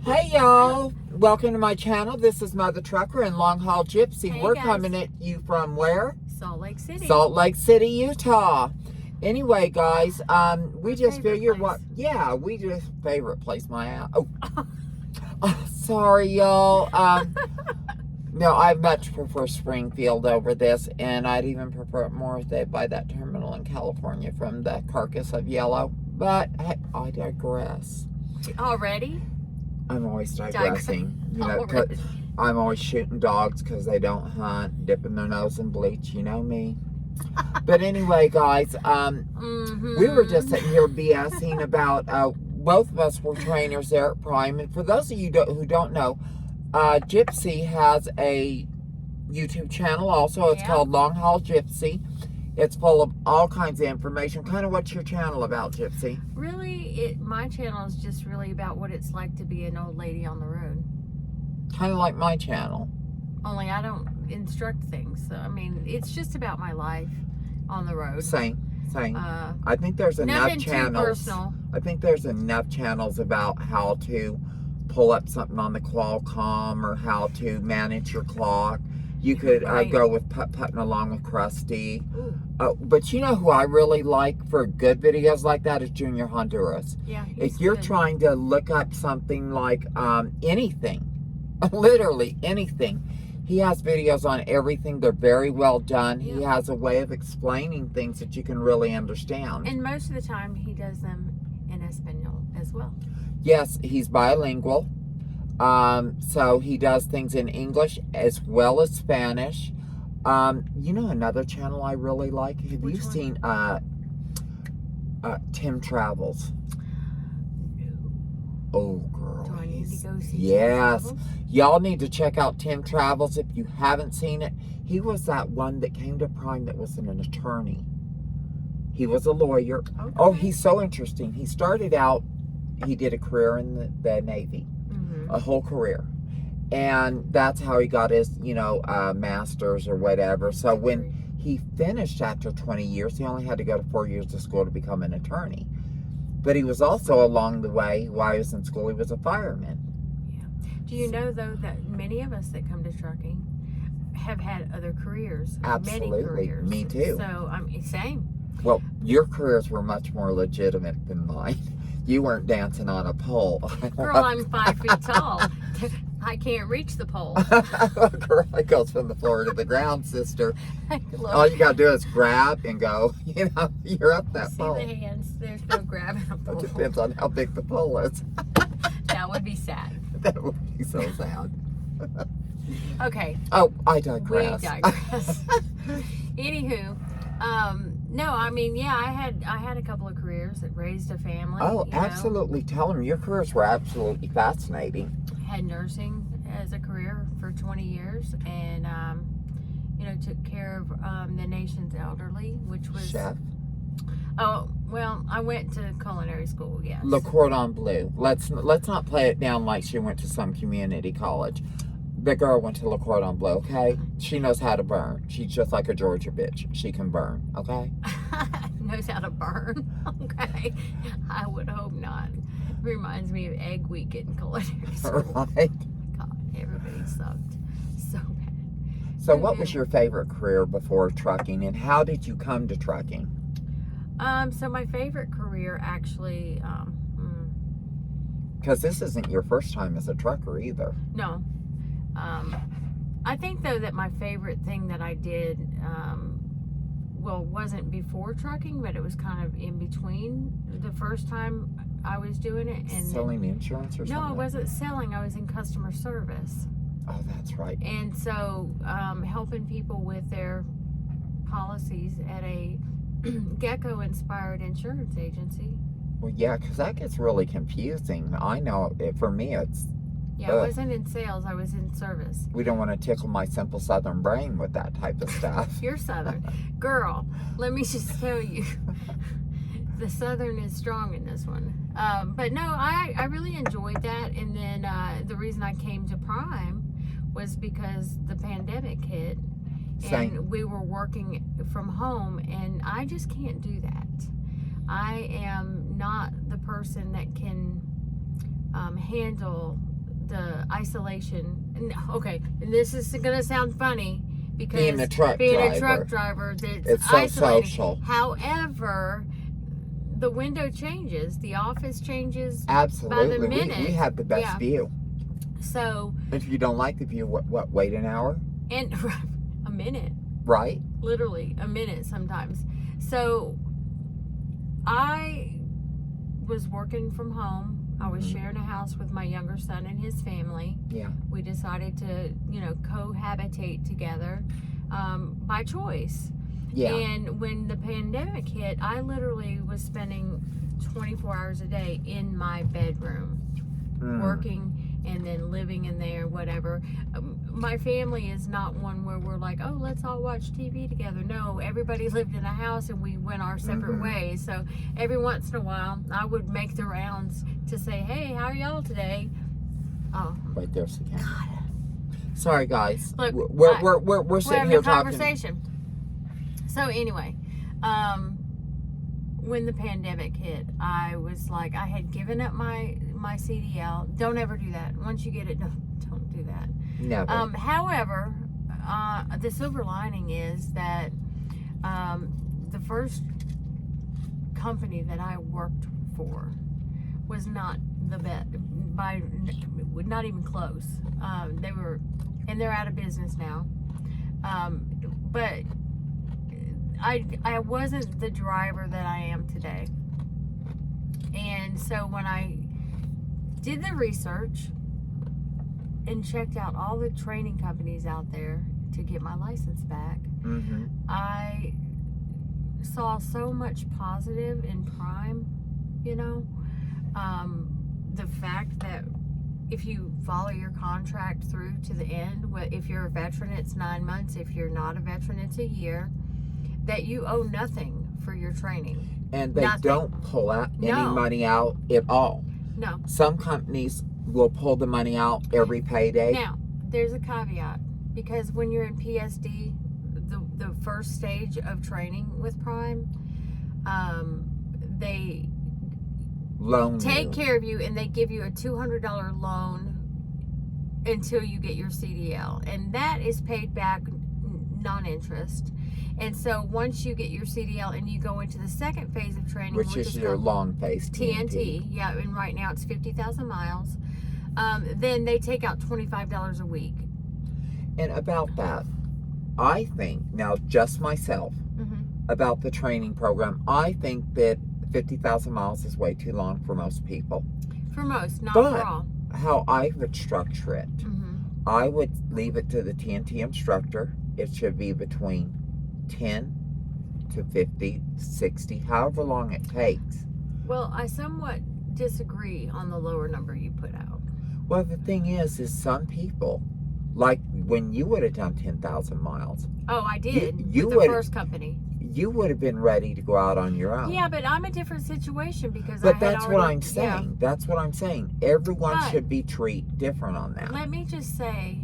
Hey y'all, welcome to my channel. This is Mother Trucker and Long Haul Gypsy. Hey, We're guys. coming at you from where? Salt Lake City. Salt Lake City, Utah. Anyway, guys, we just figured we just favorite place my ass. Oh, sorry y'all. No, I much prefer Springfield over this, and I'd even prefer it more if they buy that terminal in California from the carcass of yellow. But hey, I digress. Already? I'm always digressing. Already. I'm always shooting dogs because they don't hunt, dipping their nose in bleach. You know me. But anyway, guys, we were just sitting here BSing about. Both of us were trainers there at Prime, and for those of you who don't know, Gypsy has a YouTube channel also. It's called Long Haul Gypsy. It's full of all kinds of information. Kind of what's your channel about, Gypsy? Really, my channel is just really about what it's like to be an old lady on the road. Kind of like my channel. Only I don't instruct things. So, I mean, it's just about my life on the road. Same. I think there's enough channels. Too personal. I think there's enough channels about how to pull up something on the Qualcomm or how to manage your clock. You could go with putting along with Krusty. But you know who I really like for good videos like that is Junior Honduras. Yeah. If you're trying to look up something like anything, literally anything, he has videos on everything. They're very well done. Yeah. He has a way of explaining things that you can really understand. And most of the time, he does them in Espanol as well. Yes, he's bilingual. So he does things in English as well as Spanish. You know another channel I really like? Have you seen Tim Travels? No. Oh, girl. Do I need to go see Yes. Tim Travels? Y'all need to check out Tim Travels if you haven't seen it. He was that one that came to Prime that was an attorney. He was a lawyer. Okay. Oh, he's so interesting. He started out, he did a career in the Navy. A whole career. And that's how he got his, master's or whatever. So when he finished after 20 years, he only had to go to 4 years of school to become an attorney. But he was also along the way, while he was in school, he was a fireman. Yeah. Do you know, though, that many of us that come to trucking have had other careers? Absolutely. Many careers. Me too. So, same. Well, your careers were much more legitimate than mine. You weren't dancing on a pole. Girl, I'm 5 feet tall. I can't reach the pole. Girl, it goes from the floor to the ground, sister. All you got to do is grab and go. You're up that pole. See the hands. There's no grabbing a pole. It depends on how big the pole is. That would be sad. That would be so sad. Okay. Oh, I digress. We digress. Anywho, no, I had a couple of careers that raised a family. Oh, absolutely. Tell them your careers were absolutely fascinating. Had nursing as a career for 20 years and, took care of the nation's elderly, which was... Chef? Oh, well, I went to culinary school, yes. Le Cordon Bleu. Let's not play it down like she went to some community college. The girl went to Le Cordon Bleu, okay? She knows how to burn. She's just like a Georgia bitch. She can burn, okay? Knows how to burn? Okay. I would hope not. It reminds me of Egg Week in culinary school. Right? God, everybody sucked so bad. So what was your favorite career before trucking, and how did you come to trucking? So my favorite career actually... Because this isn't your first time as a trucker either. No. I think, though, that my favorite thing that I did, wasn't before trucking, but it was kind of in between the first time I was doing it. And selling insurance or something? No, I wasn't selling. I was in customer service. Oh, that's right. And so helping people with their policies at a Gecko-inspired insurance agency. Well, yeah, because that gets really confusing. I know, for me, it's... Yeah, I wasn't in sales. I was in service. We don't want to tickle my simple Southern brain with that type of stuff. You're Southern. Girl, let me just tell you, the Southern is strong in this one. But no, I really enjoyed that. And then the reason I came to Prime was because the pandemic hit. And we were working from home, and I just can't do that. I am not the person that can handle the isolation. And, okay, and this is going to sound funny because Being a truck driver, it's so isolating. social. However, the window changes, the office changes. Absolutely. By the minute. We have the best view. So if you don't like the view, what wait an hour? And a minute. Right. Literally a minute sometimes. So I was working from home. I was sharing a house with my younger son and his family. Yeah. We decided to, cohabitate together by choice. Yeah. And when the pandemic hit, I literally was spending 24 hours a day in my bedroom, working and then living in there, whatever. My family is not one where we're like, oh, let's all watch TV together. No, everybody lived in a house and we went our separate ways. So every once in a while, I would make the rounds to say, hey, how are y'all today? Oh, right there's the camera. Sorry, guys. Look, we're sitting here talking. Conversation. So anyway, when the pandemic hit, I was like, I had given up my CDL. Don't ever do that. Once you get it, don't do that. Never. However, the silver lining is that the first company that I worked for was not the best, not even close. They're out of business now. But I wasn't the driver that I am today. And so when I did the research and checked out all the training companies out there to get my license back, I saw so much positive in Prime, the fact that if you follow your contract through to the end, if you're a veteran, it's 9 months. If you're not a veteran, it's a year. That you owe nothing for your training. And they don't pull out any money out at all. No. Some companies will pull the money out every payday. Now, there's a caveat. Because when you're in PSD, the first stage of training with Prime, they take care of you and they give you a $200 loan until you get your CDL. And that is paid back non-interest. And so once you get your CDL and you go into the second phase of training, which is your long phase, TNT, yeah, and right now it's 50,000 miles, then they take out $25 a week. And about that, I think, now just myself, about the training program, I think that 50,000 miles is way too long for most people. For most, not for all. How I would structure it, I would leave it to the TNT instructor. It should be between 10 to 50, 60, however long it takes. Well, I somewhat disagree on the lower number you put out. Well, the thing is some people, like when you would have done 10,000 miles. Oh, I did. You with the first company. You would have been ready to go out on your own. Yeah, but I'm a different situation because that's what I'm saying. Yeah. That's what I'm saying. Everyone should be treated different on that. Let me just say,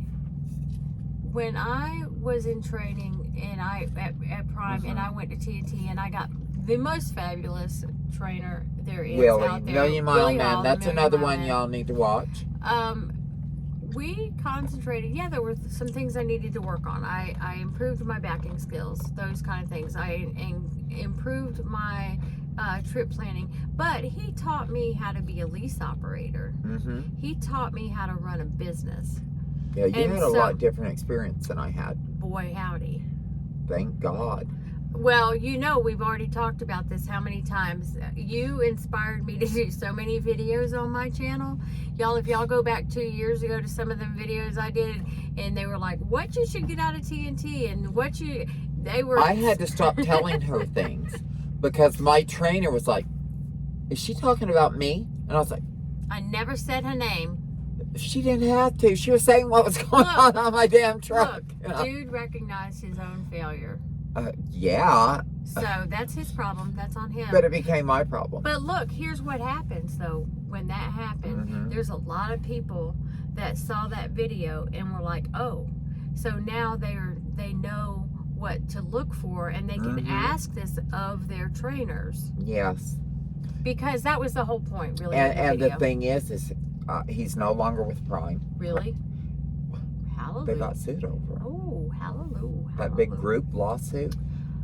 when I was in training and at Prime and I went to TNT and I got the most fabulous trainer there is out there. Million Mile Man. That's another one y'all need to watch. We concentrated. Yeah, there were some things I needed to work on. I improved my backing skills, those kind of things. I improved my trip planning. But he taught me how to be a lease operator. He taught me how to run a business. Yeah, you had a lot different experience than I had. Boy, howdy. Thank God. Well, we've already talked about this how many times. You inspired me to do so many videos on my channel. Y'all, if y'all go back 2 years ago to some of the videos I did, and they were like, what you should get out of TNT, and I had to stop telling her things because my trainer was like, is she talking about me? And I was like, I never said her name. She didn't have to. She was saying what was going on my damn truck. Look, dude recognized his own failure. Yeah. So that's his problem. That's on him. But it became my problem. But look, here's what happens though. When that happened, there's a lot of people that saw that video and were like, oh, so now they know what to look for and they can ask this of their trainers. Yes. Because that was the whole point, really. And the thing is He's no longer with Prime. Really? Hallelujah. They got sued over it. Oh, hallelujah. That big group lawsuit.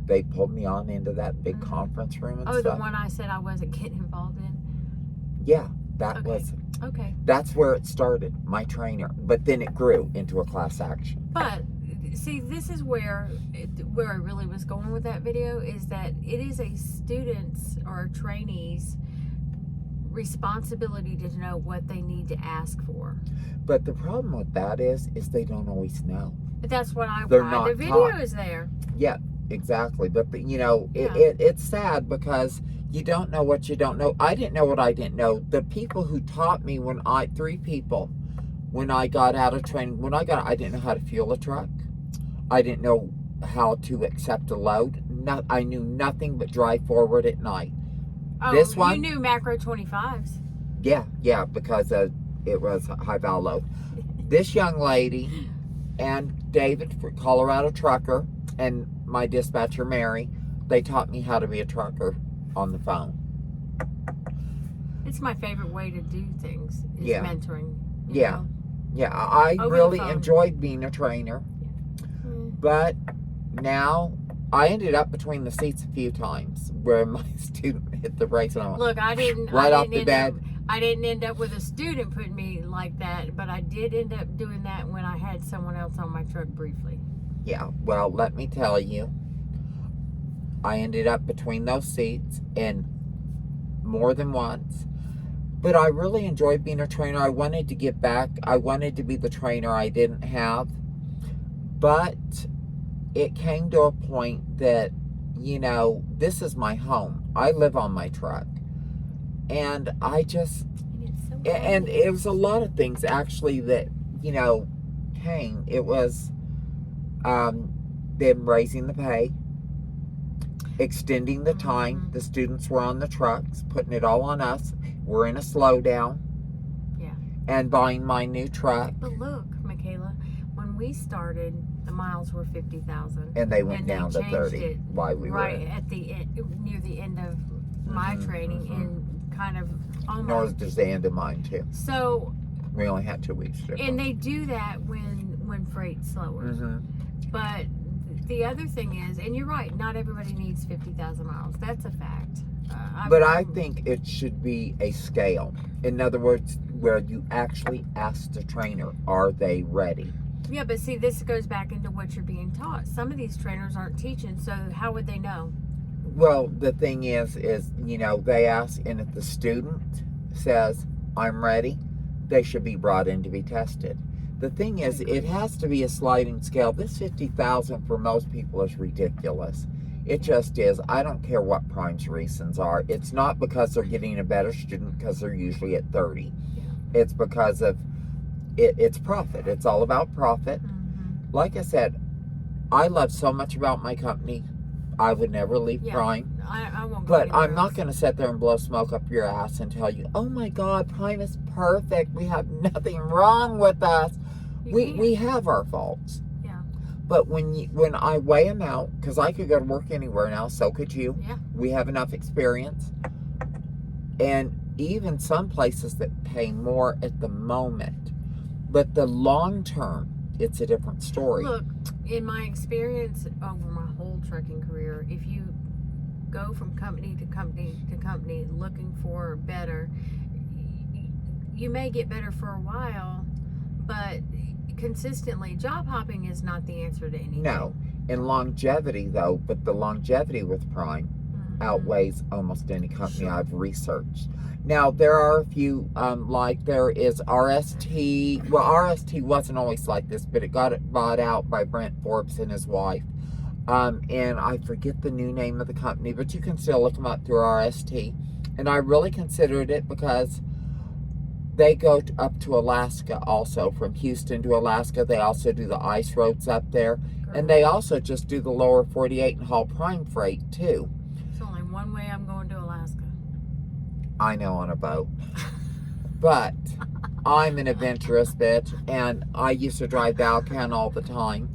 They pulled me on into that big conference room and stuff. stuff. The one I said I wasn't getting involved in? Yeah, that was. Okay. That's where it started, my trainer. But then it grew into a class action. But see, this is where I really was going with that video, is that it is a student's or a trainee's responsibility to know what they need to ask for. But the problem with that is they don't always know. But that's what They're why not the video taught. is there. Yeah, exactly. But it's sad because you don't know what you don't know. I didn't know what I didn't know. The people who taught me when I got out of training, I didn't know how to fuel a truck. I didn't know how to accept a load. I knew nothing but drive forward at night. Oh, this one, you knew macro 25s. Yeah, because it was a high val load. This young lady and David, for Colorado trucker, and my dispatcher Mary, they taught me how to be a trucker on the phone. It's my favorite way to do things, is mentoring. Yeah. I really enjoyed being a trainer. But now I ended up between the seats a few times where my student hit the brakes and I went, look, I didn't end up with a student putting me like that, but I did end up doing that when I had someone else on my truck briefly. Yeah, well, let me tell you, I ended up between those seats and more than once. But I really enjoyed being a trainer. I wanted to give back. I wanted to be the trainer I didn't have. But it came to a point that, this is my home. I live on my truck. And I just, and it was a lot of things actually that, came. It was them raising the pay, extending the time. The students were on the trucks, putting it all on us. We're in a slowdown. Yeah. And buying my new truck. But look, Michaela, when we started, the miles were 50,000. And they went down to 30 while we were at the end, near the end of my training, and kind of almost. Nor does the end of mine too. So we only had 2 weeks difference. And they do that when freight's slower. But the other thing is, and you're right, not everybody needs 50,000 miles. That's a fact. But I think it should be a scale. In other words, where you actually ask the trainer, are they ready? Yeah, but see, this goes back into what you're being taught. Some of these trainers aren't teaching, so how would they know? Well, the thing is, they ask, and if the student says, I'm ready, they should be brought in to be tested. The thing is, it has to be a sliding scale. This 50,000 for most people is ridiculous. It just is. I don't care what Prime's reasons are. It's not because they're getting a better student, because they're usually at 30. Yeah. It's because of it's profit. It's all about profit. Like I said, I love so much about my company. I would never leave Prime. I won't go but I'm not going to sit there and blow smoke up your ass and tell you, oh my God, Prime is perfect. We have nothing wrong with us. We have our faults. But when I weigh them out, because I could go to work anywhere now, so could you. Yeah. We have enough experience. And even some places that pay more at the moment. But the long term, it's a different story. Look, in my experience over my whole trucking career, if you go from company to company to company looking for better, you may get better for a while, but consistently, job hopping is not the answer to anything. No. In longevity, though, but the longevity with Prime outweighs almost any company I've researched. Now, there are a few, like there is RST. Well, RST wasn't always like this, but it got bought out by Brent Forbes and his wife. And I forget the new name of the company, but you can still look them up through RST. And I really considered it because they go up to Alaska also, from Houston to Alaska. They also do the ice roads up there. And they also just do the lower 48 and haul Prime freight, too. It's only one way I'm going to Alaska. I know, on a boat. But I'm an adventurous bitch, and I used to drive Valcan all the time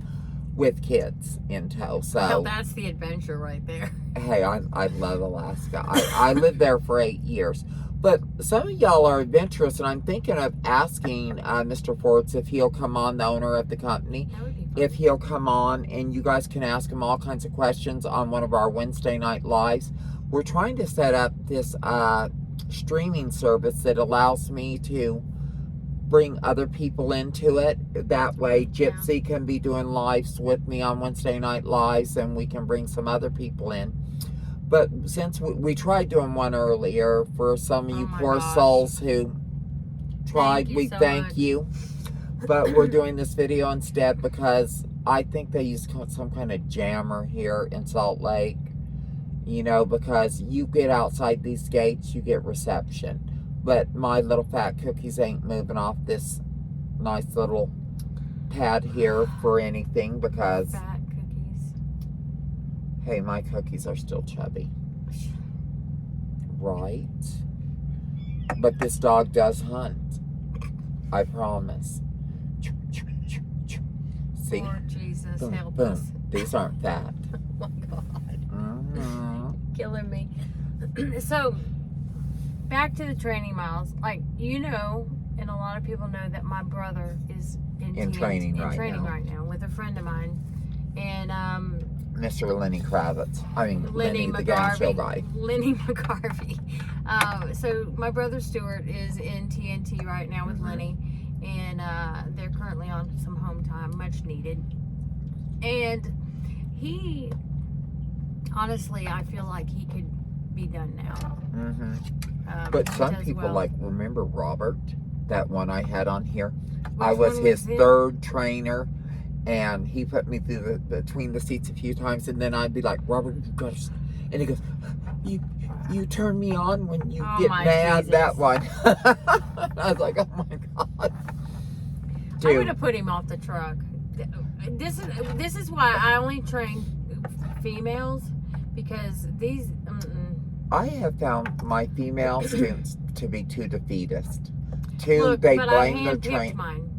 with kids in tow. So well, that's the adventure right there. Hey, I love Alaska. I lived there for 8 years. But some of y'all are adventurous, and I'm thinking of asking Mr. Forbes if he'll come on, the owner of the company, That would be fun. if he'll come on, and you guys can ask him all kinds of questions on one of our Wednesday night lives. We're trying to set up this streaming service that allows me to bring other people into it. That way Gypsy can be doing lives with me on Wednesday night lives, and we can bring some other people in. But since we tried doing one earlier, for some of you poor souls who tried, we thank you. But we're doing this video instead because I think they use some kind of jammer here in Salt Lake. You know, because you get outside these gates, you get reception. But my little fat cookies ain't moving off this nice little pad here for anything because... Fat cookies. Hey, my cookies are still chubby. Right? But this dog does hunt. I promise. See? Lord Jesus, Boom, help boom. us. These aren't fat. Oh my God. Mm-hmm. Killing me. So, back to the training miles. Like, you know, and a lot of people know that my brother is in training right now with a friend of mine. And, Mr. Lenny Kravitz. I mean, Lenny the gas show guy. Lenny McGarvey. So my brother Stuart is in TNT right now with Lenny, and they're currently on some home time, much needed. And he, honestly, I feel like he could be done now. Mm-hmm. But some people remember Robert, that one I had on here. Which I was one his him? third trainer. And he put me through between the seats a few times, and then I'd be like, Robert, you got to... And he goes, you turn me on when you get mad, Jesus. that one. I was like, oh my God. Dude. I'm going to put him off the truck. This is why I only train females, because these... I have found my female students to be too defeatist. Look, they but blame I their handpicked mine.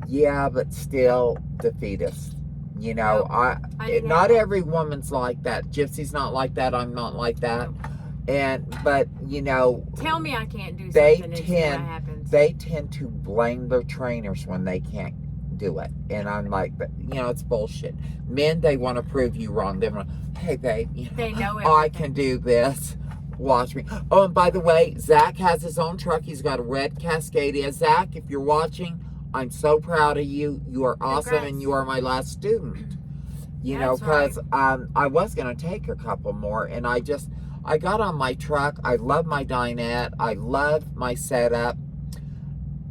Yeah, but still defeatist. You know, Nope, not every woman's like that. Gypsy's not like that. I'm not like that. But you know, tell me I can't do something and see what happens. They tend to blame their trainers when they can't do it, and I'm like, but you know, it's bullshit. Men, they want to prove you wrong. They want, hey babe, you know, they know everything. I can do this. Watch me. Oh, and by the way, Zach has his own truck. He's got a red Cascadia. Zach, if you're watching, I'm so proud of you. You are awesome. Congrats. And you are my last student. You know, That's because I was going to take a couple more, and I got on my truck. I love my dinette. I love my setup.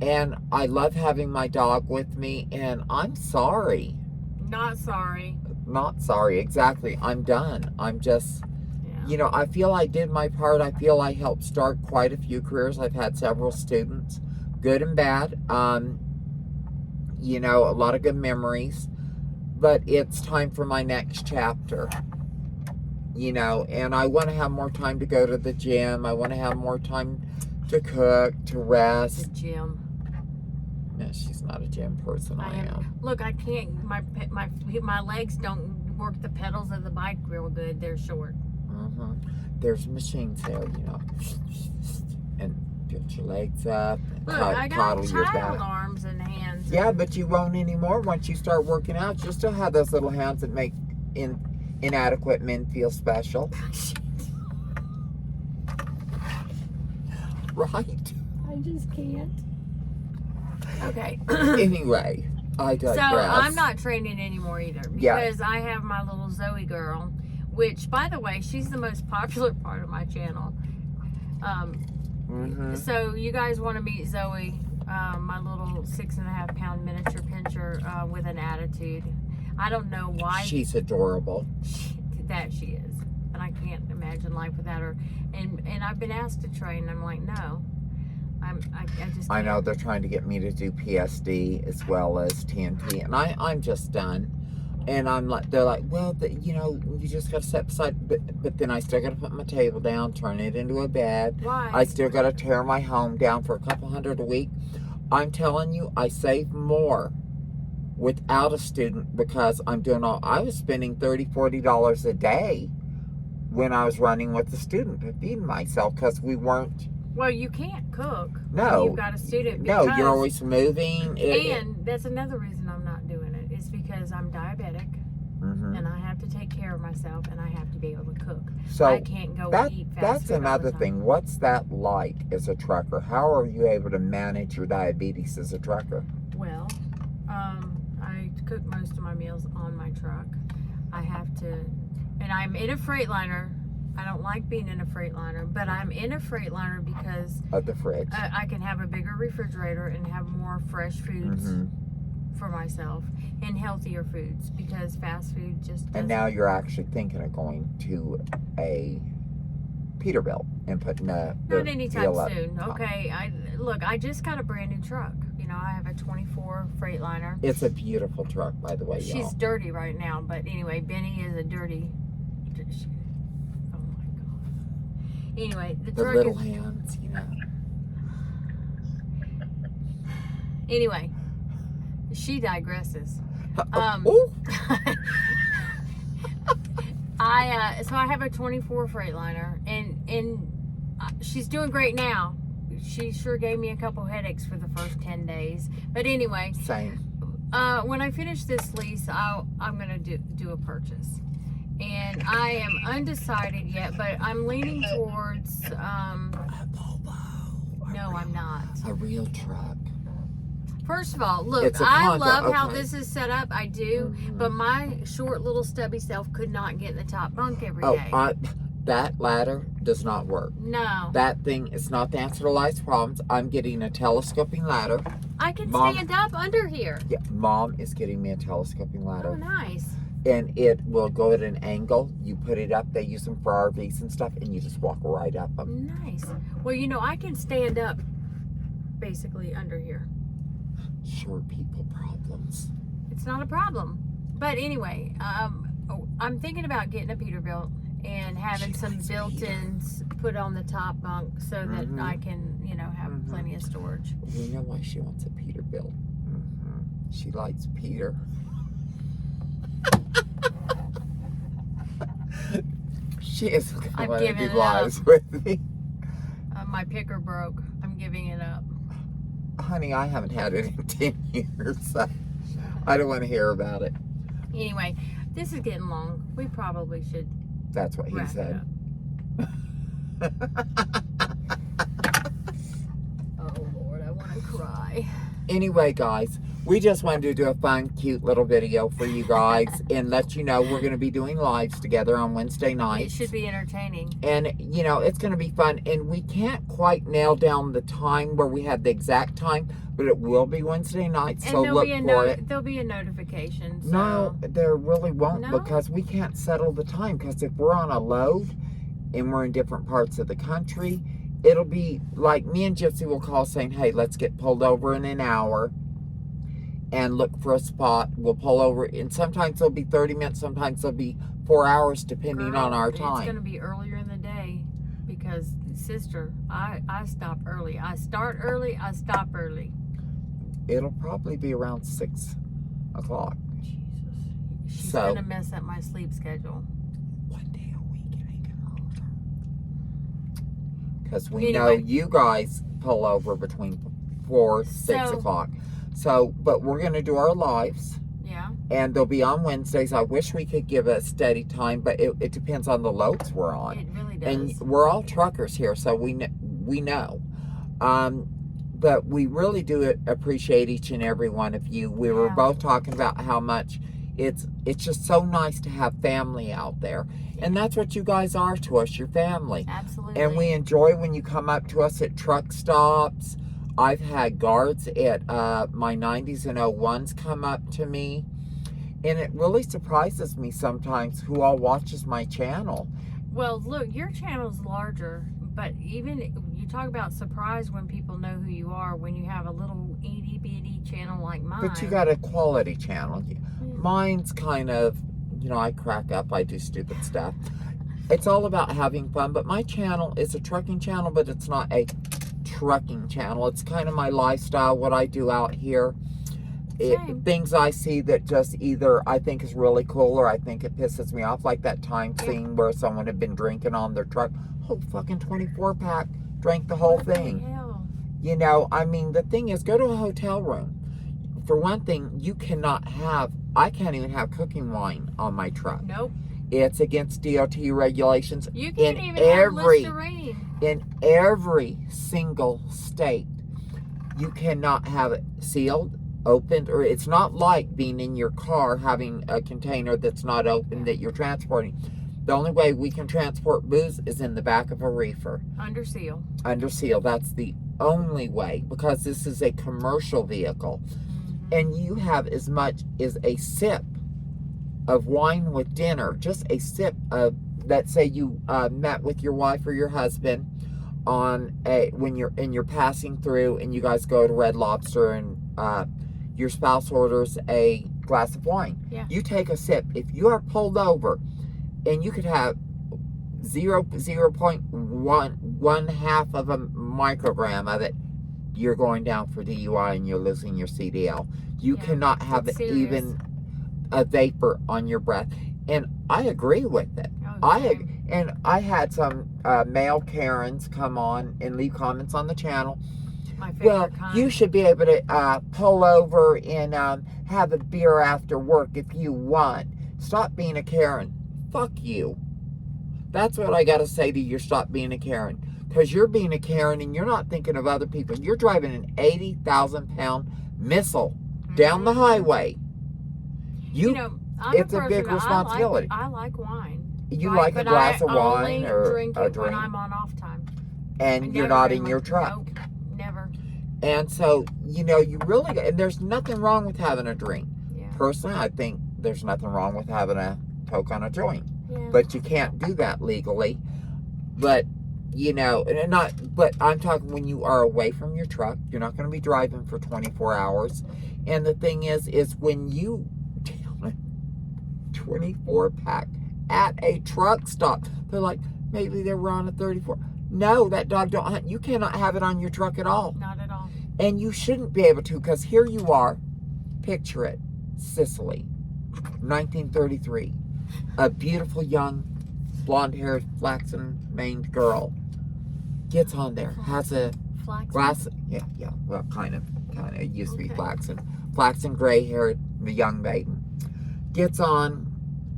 And I love having my dog with me, and I'm sorry. Not sorry. Not sorry, exactly. I'm done. I'm just, you know, I feel I did my part. I feel I helped start quite a few careers. I've had several students, good and bad. You know, a lot of good memories. But it's time for my next chapter. You know, and I want to have more time to go to the gym. I want to have more time to cook, to rest. The gym. No, she's not a gym person. I am. Look, I can't. My legs don't work the pedals of the bike real good. They're short. Mm-hmm. There's machines there, you know, and get your legs up. Look, I got child arms and hands. Yeah, but you won't anymore. Once you start working out, you'll still have those little hands that make inadequate men feel special. Right. I just can't. Okay. Anyway, I digress. So I'm not training anymore either, because I have my little Zoe girl, which, by the way, she's the most popular part of my channel. So you guys want to meet Zoe, my little 6.5 pound miniature pinscher with an attitude. I don't know why. She's adorable. She is. And I can't imagine life without her. And I've been asked to train. I'm like, no. I just can't. I know they're trying to get me to do PSD as well as TNT, and I'm just done. And I'm like, they're like, well, you know, you just got to set beside, but then I still got to put my table down, turn it into a bed. Why? I still got to tear my home down for a couple $100 a week. I'm telling you, I save more without a student because I'm doing I was spending $30, $40 a day when I was running with the student to feed myself because we weren't Well, you can't cook. No. When you've got a student. No, Because, you're always moving. And that's another reason I'm not doing it. Is because I'm diabetic. Mm-hmm. And I have to take care of myself, and I have to be able to cook. So I can't go eat fast that's food all another the time. thing. What's that like as a trucker? How are you able to manage your diabetes as a trucker? Well, I cook most of my meals on my truck. I have to, and I'm in a Freightliner. I don't like being in a Freightliner, but I'm in a Freightliner because Of the fridge. I can have a bigger refrigerator and have more fresh foods for myself and healthier foods, because fast food just doesn't. And now you're actually thinking of going to a Peterbilt and putting Not anytime soon. Okay, I just got a brand new truck. You know, I have a 24 Freightliner. It's a beautiful truck, by the way, She's y'all. dirty right now, but anyway, Benny is a dirty. Oh my god. Anyway, the truck little is. hands, you know. Anyway, she digresses. Ooh. So I have a 24 Freightliner, and she's doing great now. She sure gave me a couple headaches for the first 10 days. But anyway, Same. when I finish this lease, I'm gonna do a purchase, and I am undecided yet. But I'm leaning towards. A Volvo. No, I'm not. A real truck. First of all, look, It's a I Honda, love how okay. this is set up. I do, but my short little stubby self could not get in the top bunk every day. That ladder does not work. No. That thing is not the answer to life's problems. I'm getting a telescoping ladder. I can Mom- stand up under here. Yeah, Mom is getting me a telescoping ladder. Oh, nice. And it will go at an angle. You put it up. They use them for RVs and stuff, and you just walk right up them. Nice. Well, you know, I can stand up basically under here. Short people problems. It's not a problem. But anyway, I'm thinking about getting a Peterbilt and having She some likes built-ins put on the top bunk so that I can, you know, have plenty of storage. We know why she wants a Peterbilt. She likes Peter. She is I've going to given do it lives up. with me. My picker broke. I'm giving it up. Honey, I haven't had it in 10 years. So I don't want to hear about it. Anyway, this is getting long. We probably should That's what he wrap it said. up. Oh, Lord, I want to cry. Anyway, guys, we just wanted to do a fun, cute little video for you guys and let you know we're going to be doing lives together on Wednesday It nights. should be entertaining. And, you know, it's going to be fun. And we can't quite nail down the time where we have the exact time, but it will be Wednesday nights, so look for it. There'll be a notification. So. No, there really won't, No? because we can't settle the time. Because if we're on a load and we're in different parts of the country, it'll be like me and Gypsy will call saying, hey, let's get pulled over in an hour and look for a spot. We'll pull over, and sometimes it'll be 30 minutes, sometimes it'll be 4 hours, depending on our It's going to time. be earlier in the day because, sister, I stop early. I start early, I stop early. It'll probably be around 6 o'clock. Jesus. She's So- going to mess up my sleep schedule. One day a week, it ain't gonna hurt. Because we know Anyway. you guys pull over between 4, 6 So- o'clock. So, but we're going to do our lives, Yeah. and they'll be on Wednesdays. I wish we could give a steady time, but it depends on the loads we're on. It really And does. we're all truckers here, so we know. But we really do appreciate each and every one of you. We were Yeah. both talking about how much it's just so nice to have family out there. And that's what you guys are to us, your family. Absolutely. And we enjoy when you come up to us at truck stops. I've had guards at my 90s and 01s come up to me. And it really surprises me sometimes who all watches my channel. Well, look, your channel's larger, but even you talk about surprise when people know who you are when you have a little itty bitty channel like mine. But you got a quality channel. Mine's kind of, you know, I crack up, I do stupid stuff. It's all about having fun, but my channel is a trucking channel, but it's not a trucking channel. It's kind of my lifestyle, what I do out here. Same. Things I see that just either I think is really cool or I think it pisses me off, like that time scene where someone had been drinking on their truck. Whole fucking 24 pack drank the whole What the thing. hell? You know, I mean, the thing is, go to a hotel room. For one thing, you cannot have, I can't even have cooking wine on my truck. Nope. It's against DOT regulations. You can't in even every, have Listerine. in every single state. You cannot have it sealed, opened, or it's not like being in your car having a container that's not open that you're transporting. The only way we can transport booze is in the back of a reefer. Under seal. Under seal. That's the only way, because this is a commercial vehicle. Mm-hmm. And you have as much as a sip of wine with dinner, just a sip of, let's say you met with your wife or your husband on when you're passing through, and you guys go to Red Lobster, and your spouse orders a glass of wine. Yeah. You take a sip. If you are pulled over, and you could have 0.1 half of a microgram of it, you're going down for DUI and you're losing your CDL. You cannot have even a vapor on your breath. And I agree with it. Okay. I had some male Karens come on and leave comments on the channel. My favorite kind. You should be able to pull over and have a beer after work if you want. Stop being a Karen. Fuck you. That's what I got to say to you. Stop being a Karen. Because you're being a Karen and you're not thinking of other people. You're driving an 80,000-pound missile down the highway. You know, it's a big responsibility. I like wine. You like a glass of wine or drink a it drink? when I'm on off time. And you're not in your truck. Nope, never. And so, you know, you really, and there's nothing wrong with having a drink. Yeah. Personally, I think there's nothing wrong with having a poke on a joint. Yeah. But you can't do that legally. But, you know, but I'm talking when you are away from your truck, you're not going to be driving for 24 hours. And the thing is when you 24-pack at a truck stop, they're like, maybe they were on a 34. No, that dog don't hunt. You cannot have it on your truck at all. Not at all. And you shouldn't be able to, because here you are. Picture it. Sicily, 1933. A beautiful young blonde-haired, flaxen-maned girl gets on there, has a glass. Yeah, well, kind of. It used to be flaxen, gray-haired, the young maiden gets on.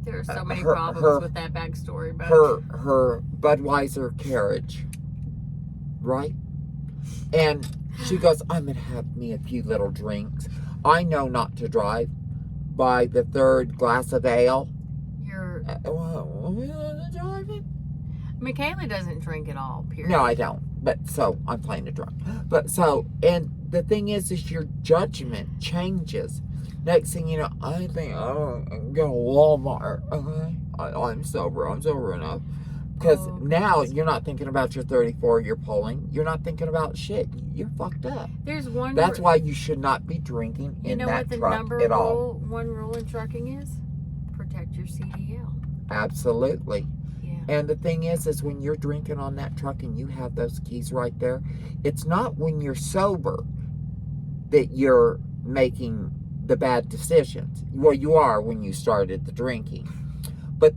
There are so many problems with that backstory, but her Budweiser carriage, right? And she goes, I'm gonna have me a few little drinks. I know not to drive. By the third glass of ale, you're driving. Michaela doesn't drink at all, period. No, I don't. But so I'm playing a drunk. But so, and the thing is your judgment changes. Next thing you know, I think I'm going to Walmart. Okay, I'm sober enough. Because now you're not thinking about your 34 you're pulling. You're not thinking about shit. You're fucked up. There's one. That's why you should not be drinking in that truck at all. One rule in trucking is protect your CDL. Absolutely. Yeah. And the thing is when you're drinking on that truck and you have those keys right there, it's not when you're sober that you're making the bad decisions. Well, you are when you started the drinking. But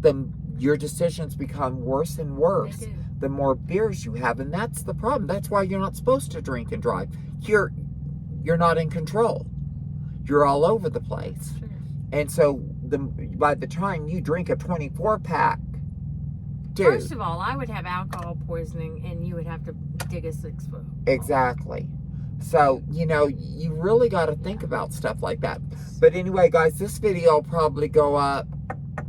your decisions become worse and worse the more beers you have, and that's the problem. That's why you're not supposed to drink and drive. You're not in control. You're all over the place. Sure. And so by the time you drink a 24-pack, dude. First of all, I would have alcohol poisoning, and you would have to dig a 6-foot. Exactly. So, you know, you really got to think about stuff like that. But anyway, guys, this video will probably go up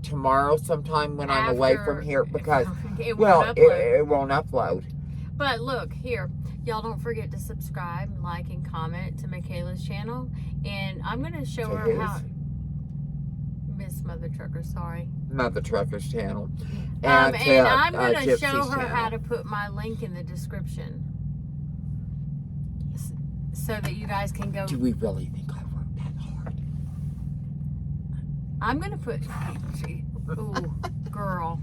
tomorrow sometime when I'm away from here, because it won't upload. But look here, y'all, don't forget to subscribe, like, and comment to Michaela's channel, and I'm gonna show her how Miss Mother Trucker, Mother Trucker's channel, and I'm gonna Gypsy's show her channel. how to put my link in the description so that you guys can go. Do we really think I work that hard? I'm gonna put. Ooh, girl.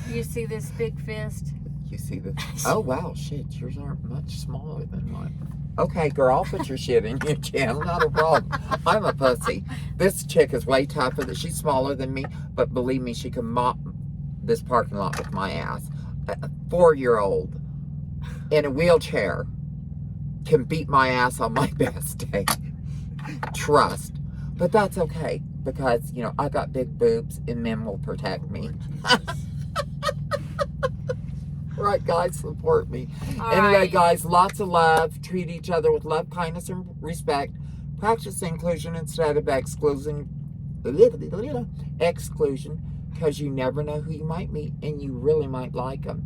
You see this big fist? You see this? Oh, wow, shit. Yours aren't much smaller than mine. Okay, girl, I'll put your shit in your channel. Not a problem. I'm a pussy. This chick is way tougher. She's smaller than me, but believe me, she can mop this parking lot with my ass. A 4-year-old in a wheelchair can beat my ass on my best day. Trust. But that's okay because, you know, I got big boobs and men will protect me. Right, guys, support me. Anyway, guys, lots of love. Treat each other with love, kindness, and respect. Practice inclusion instead of exclusion, because you never know who you might meet, and you really might like them.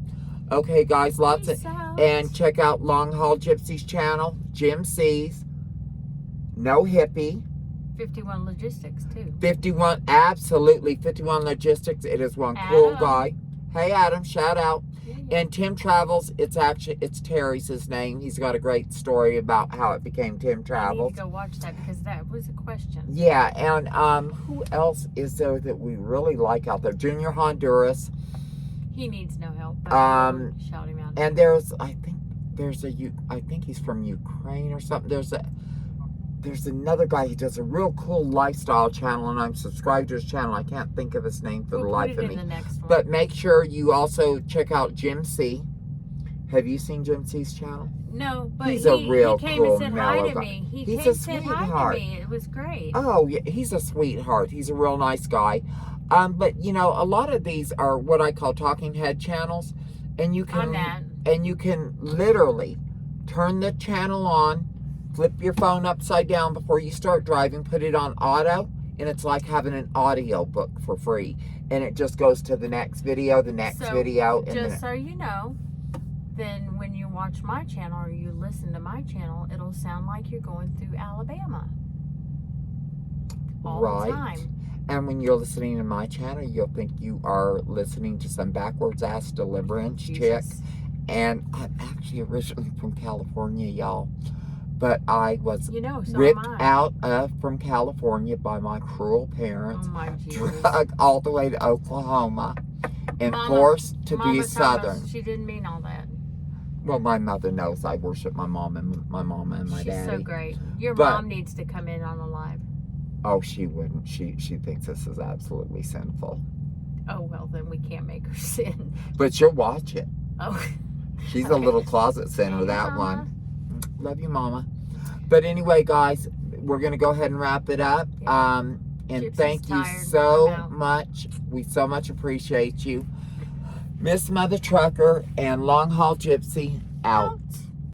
Okay, guys, lots of, and check out Long Haul Gypsy's channel, Gypsy's, no hippie. 51 Logistics, too. 51, absolutely, 51 Logistics. It is one cool guy. Hey, Adam, shout out. And Tim Travels, it's Terry's his name. He's got a great story about how it became Tim Travels. I need to go watch that because that was a question. Yeah, and who else is there that we really like out there? Junior Honduras. He needs no help. But shout him out. And I think he's from Ukraine or something. There's another guy. He does a real cool lifestyle channel, and I'm subscribed to his channel. I can't think of his name for the life of me. The next one. But make sure you also check out Gypsy. Have you seen Gypsy's channel? No, but he's a real he came cool, and said hi mellow to guy. me. He He's came a and said hi sweetheart. to me. It was great. Oh, yeah, he's a sweetheart. He's a real nice guy. But you know, a lot of these are what I call talking head channels, and you can literally turn the channel on, flip your phone upside down before you start driving, put it on auto, and it's like having an audio book for free. And it just goes to the next video, video. And just so you know, then when you watch my channel or you listen to my channel, it'll sound like you're going through Alabama. All the time. And when you're listening to my channel, you'll think you are listening to some backwards ass deliverance chick. And I'm actually originally from California, y'all. But I was ripped out from California by my cruel parents, dragged all the way to Oklahoma, and forced to be Southern. She didn't mean all that. Well, my mother knows I worship my mom and my daddy. She's so great. Your mom needs to come in on the live. Oh, she wouldn't. She thinks this is absolutely sinful. Oh, well, then we can't make her sin. But she'll watch it. Oh. She's a little closet sinner, that one. Love you, Mama. But anyway, guys, we're going to go ahead and wrap it up. And Gypsy's thank you so much. We so much appreciate you. Miss Mother Trucker and Long Haul Gypsy out.